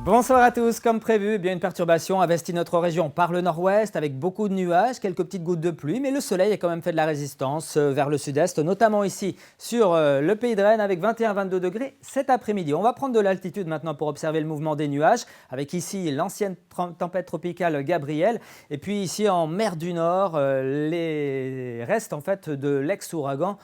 Bonsoir à tous, comme prévu, eh bien une perturbation investit notre région par le nord-ouest avec beaucoup de nuages, quelques petites gouttes de pluie, mais le soleil a quand même fait de la résistance vers le sud-est, notamment ici sur le pays de Rennes avec 21-22 degrés cet après-midi. On va prendre de l'altitude maintenant pour observer le mouvement des nuages, avec ici l'ancienne tempête tropicale Gabrielle, et puis ici en mer du Nord, les restes en fait de l'ex-ouragan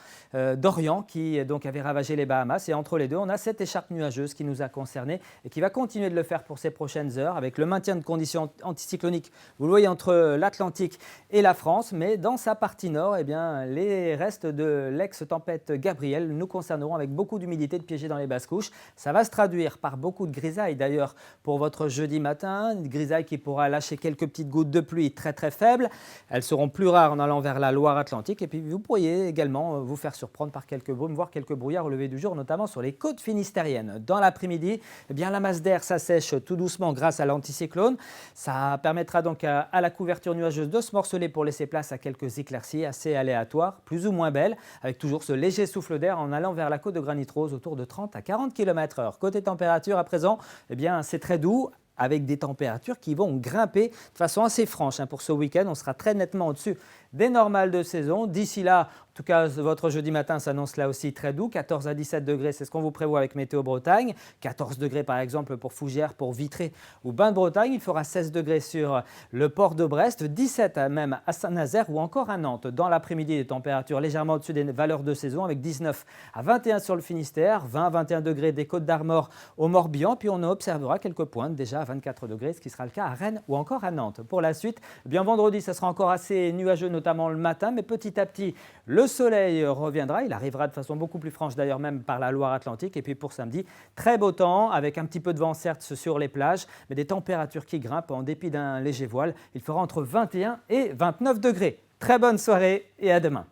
Dorian qui donc avait ravagé les Bahamas. Et entre les deux, on a cette écharpe nuageuse qui nous a concernés et qui va continuer de le faire pour ces prochaines heures avec le maintien de conditions anticycloniques, vous le voyez, entre l'Atlantique et la France. Mais dans sa partie nord, eh bien, les restes de l'ex-tempête Gabrielle nous concerneront avec beaucoup d'humidité de piéger dans les basses couches. Ça va se traduire par beaucoup de grisailles d'ailleurs pour votre jeudi matin, une grisaille qui pourra lâcher quelques petites gouttes de pluie très faibles. Elles seront plus rares en allant vers la Loire-Atlantique et puis vous pourriez également vous faire surprendre par quelques brumes, voire quelques brouillards au lever du jour, notamment sur les côtes finistériennes. Dans l'après-midi, eh bien, la masse d'air s'assèche tout doucement grâce à l'anticyclone. Ça permettra donc à la couverture nuageuse de se morceler pour laisser place à quelques éclaircies assez aléatoires, plus ou moins belles, avec toujours ce léger souffle d'air en allant vers la côte de Granit Rose autour de 30 à 40 km/h. Côté température à présent, eh bien, c'est très doux, avec des températures qui vont grimper de façon assez franche. Pour ce week-end, on sera très nettement au-dessus des normales de saison. D'ici là, en tout cas, votre jeudi matin s'annonce là aussi très doux, 14 à 17 degrés, c'est ce qu'on vous prévoit avec Météo Bretagne. 14 degrés par exemple pour Fougères, pour Vitré ou Bain-de-Bretagne. Il fera 16 degrés sur le port de Brest, 17 même à Saint-Nazaire ou encore à Nantes. Dans l'après-midi, des températures légèrement au-dessus des valeurs de saison avec 19 à 21 sur le Finistère, 20 à 21 degrés des Côtes d'Armor au Morbihan. Puis on observera quelques pointes déjà à 24 degrés, ce qui sera le cas à Rennes ou encore à Nantes. Pour la suite, eh bien vendredi, ça sera encore assez nuageux, notamment le matin, mais petit à petit, le soleil reviendra. Il arrivera de façon beaucoup plus franche d'ailleurs même par la Loire-Atlantique. Et puis pour samedi, très beau temps avec un petit peu de vent certes sur les plages, mais des températures qui grimpent en dépit d'un léger voile. Il fera entre 21 et 29 degrés. Très bonne soirée et à demain.